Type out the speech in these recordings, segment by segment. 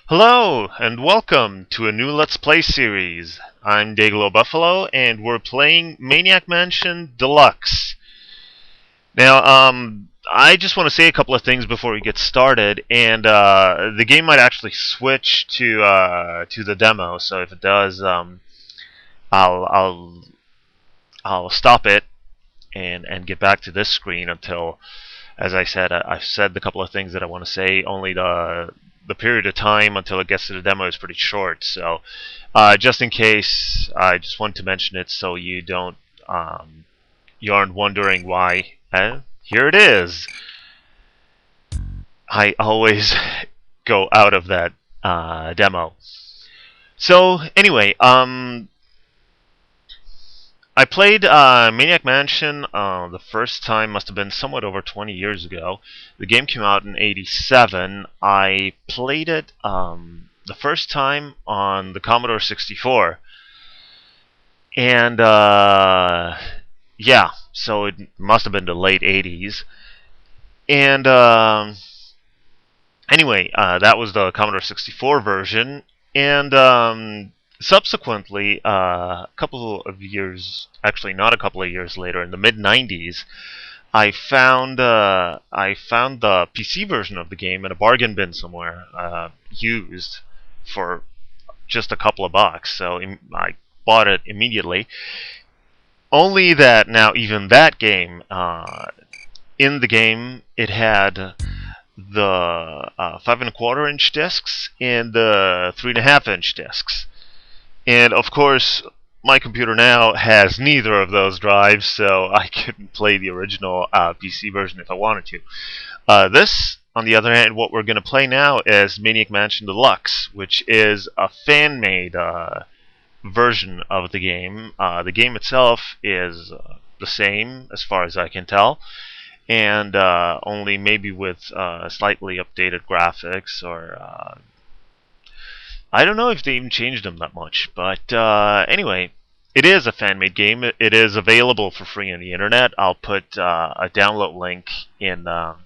Hello, and welcome to a new Let's Play series. I'm Day-Glo Buffalo, and we're playing Maniac Mansion Deluxe. Now, I just want to say a couple of things before we get started, and the game might actually switch to the demo. So if it does, I'll I'll I'll stop it and get back to this screen until, as I said, I've said the couple of things that I want to say. Only the period of time until it gets to the demo is pretty short. So, just in case, I just want to mention it so you aren't wondering why. Here it is. I always go out of that demo. So anyway, I played Maniac Mansion the first time must have been somewhat over 20 years ago. The game came out in '87. I played it the first time on the Commodore 64. And yeah, so it must have been the late '80s. And anyway, that was the Commodore 64 version. And subsequently, a couple of years, actually not a couple of years later, in the mid '90s, I found the PC version of the game in a bargain bin somewhere, used for just a couple of bucks. So I bought it immediately. Only that now, even that game, in the game, it had the 5¼ inch discs and the 3.5 inch discs. And of course, my computer now has neither of those drives, so I couldn't play the original PC version if I wanted to. This, on the other hand, what we're going to play now is Maniac Mansion Deluxe, which is a fan-made version of the game. The game itself is the same, as far as I can tell, and only maybe with slightly updated graphics, or I don't know if they even changed them that much. But anyway, it is a fan-made game. It is available for free on the internet. I'll put a download link in the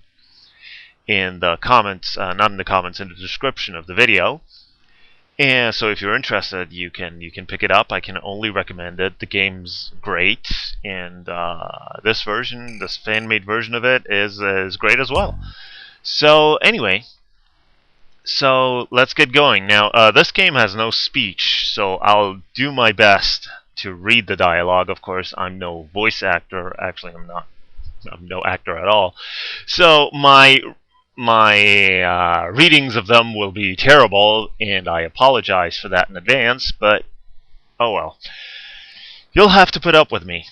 comments, not in the comments, in the description of the video. And so if you're interested, you can pick it up. I can only recommend it. The game's great, and this version, this fan-made version of it, is great as well. So anyway, so let's get going. Now, this game has no speech, so I'll do my best to read the dialogue. Of course, I'm no voice actor. Actually, I'm not. I'm no actor at all. So my readings of them will be terrible, and I apologize for that in advance, but oh well. You'll have to put up with me.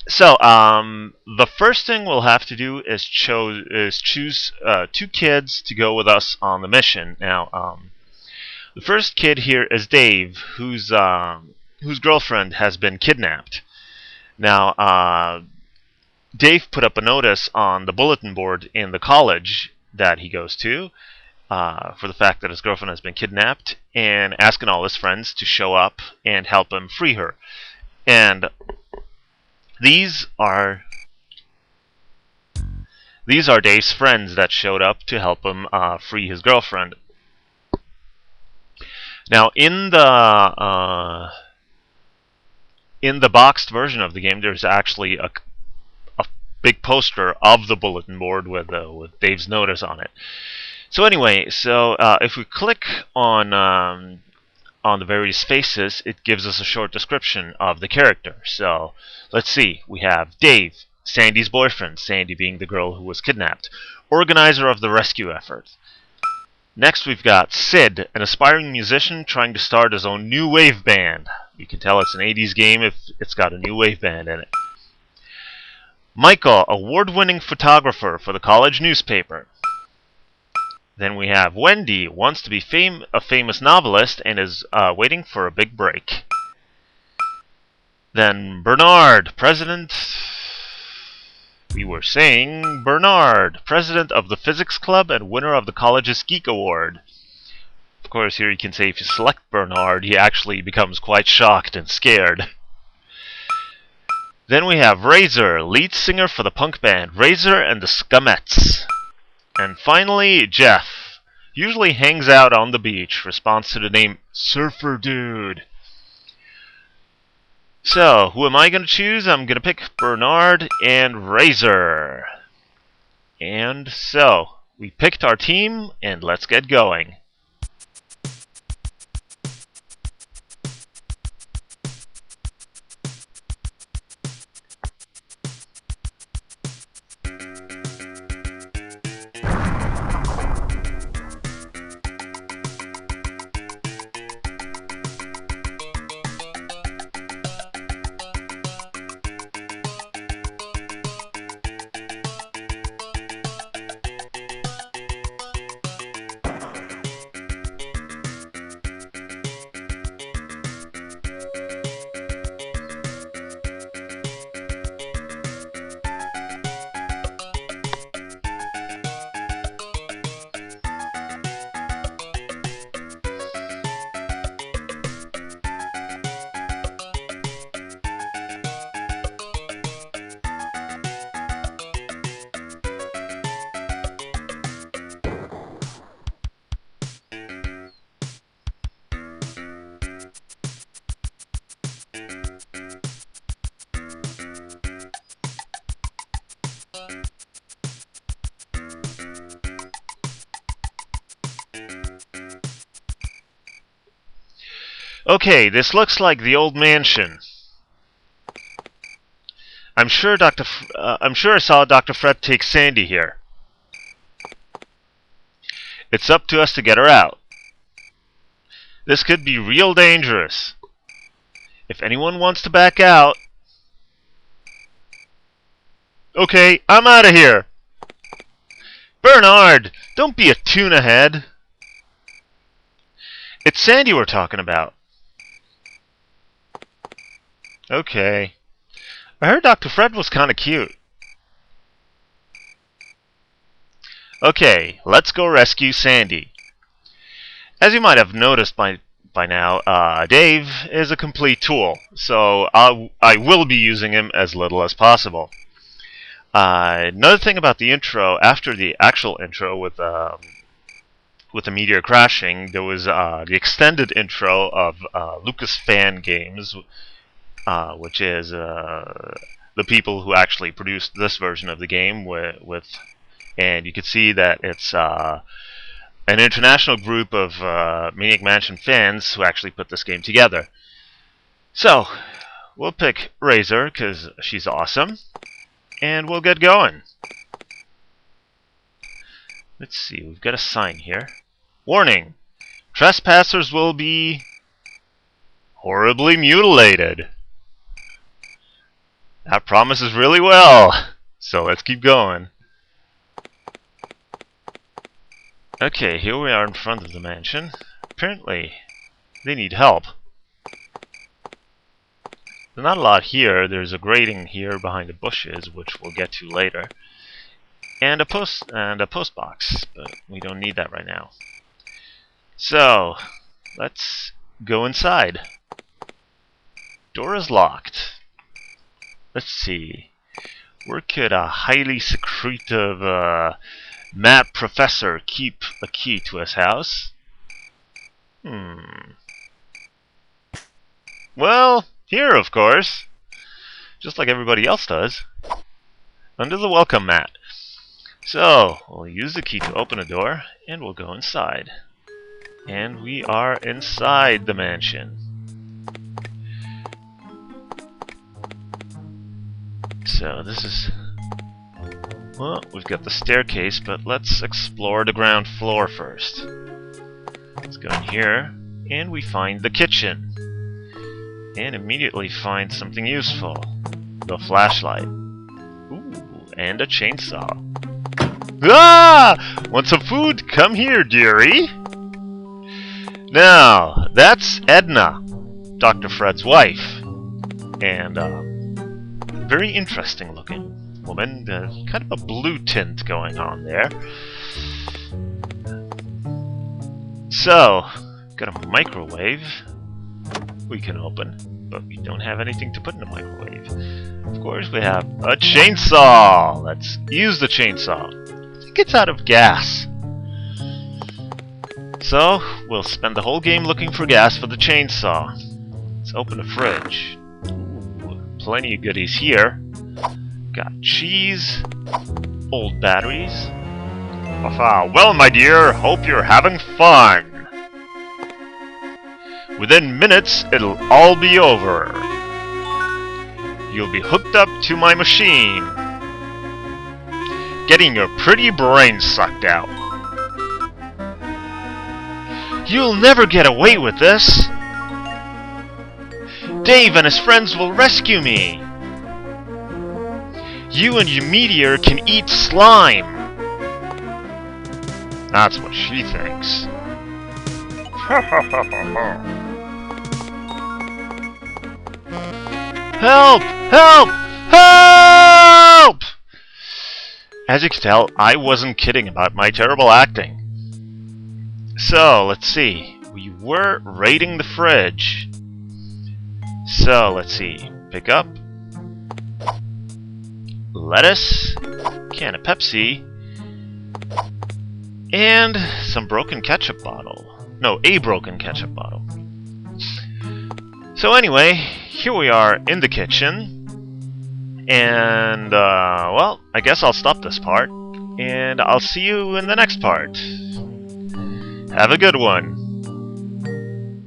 So, the first thing we'll have to do is choose two kids to go with us on the mission. Now, the first kid here is Dave, whose girlfriend has been kidnapped. Now, Dave put up a notice on the bulletin board in the college that he goes to for the fact that his girlfriend has been kidnapped, and asking all his friends to show up and help him free her. And these are Dave's friends that showed up to help him free his girlfriend. Now, in the boxed version of the game, there's actually a big poster of the bulletin board with Dave's notice on it. So anyway, if we click on the various faces, it gives us a short description of the character. So let's see. We have Dave, Sandy's boyfriend, Sandy being the girl who was kidnapped, organizer of the rescue effort. Next, we've got Sid, an aspiring musician trying to start his own new wave band. You can tell it's an '80s game if it's got a new wave band in it. Michael, award-winning photographer for the college newspaper. Then we have Wendy, wants to be a famous novelist and is waiting for a big break. Then Bernard, president of the physics club and winner of the college's Geek Award. Of course, here you can say if you select Bernard, he actually becomes quite shocked and scared. Then we have Razor, lead singer for the punk band Razor and the Scumettes. And finally, Jeff, Usually hangs out on the beach. Responds to the name Surfer Dude. So, who am I going to choose? I'm going to pick Bernard and Razor. And so, we picked our team, and let's get going. Okay, this looks like the old mansion. I'm sure I saw Dr. Fred take Sandy here. It's up to us to get her out. This could be real dangerous. If anyone wants to back out... Okay, I'm out of here. Bernard, don't be a tuna head. It's Sandy we're talking about. Okay. I heard Dr. Fred was kind of cute. Okay, let's go rescue Sandy. As you might have noticed by now, Dave is a complete tool, so I will be using him as little as possible. Another thing about the intro, after the actual intro with the meteor crashing, there was the extended intro of Lucas Fan Games, which is the people who actually produced this version of the game and you can see that it's an international group of Maniac Mansion fans who actually put this game together. So, we'll pick Razor because she's awesome, and we'll get going. Let's see, we've got a sign here. Warning! Trespassers will be horribly mutilated. That promises really well. So let's keep going. Okay, here we are in front of the mansion. Apparently, they need help. There's not a lot here. There's a grating here behind the bushes, which we'll get to later. And a post box, but we don't need that right now. So, let's go inside. Door is locked. Let's see. Where could a highly secretive mad professor keep a key to his house? Well, here, of course. Just like everybody else does. Under the welcome mat. So, we'll use the key to open a door, and we'll go inside. And we are inside the mansion. So this is... Well, we've got the staircase, but let's explore the ground floor first. Let's go in here, and we find the kitchen. And immediately find something useful. The flashlight. Ooh, and a chainsaw. Ah! Want some food? Come here, dearie! Now, that's Edna, Dr. Fred's wife. And, very interesting looking woman. Kind of a blue tint going on there. So, got a microwave we can open, but we don't have anything to put in the microwave. Of course, we have a chainsaw. Let's use the chainsaw. I think it's out of gas. So, we'll spend the whole game looking for gas for the chainsaw. Let's open the fridge. Ooh, plenty of goodies here. Got cheese, old batteries. Well, my dear, hope you're having fun. Within minutes, it'll all be over. You'll be hooked up to my machine, getting your pretty brains sucked out. You'll never get away with this. Dave and his friends will rescue me. You and your meteor can eat slime. That's what she thinks. Help! Help! Help! As you can tell, I wasn't kidding about my terrible acting. So, let's see. We were raiding the fridge. So, let's see. Pick up lettuce, can of Pepsi, and some broken ketchup bottle. No, a broken ketchup bottle. So anyway, here we are in the kitchen. And, well, I guess I'll stop this part. And I'll see you in the next part. Have a good one.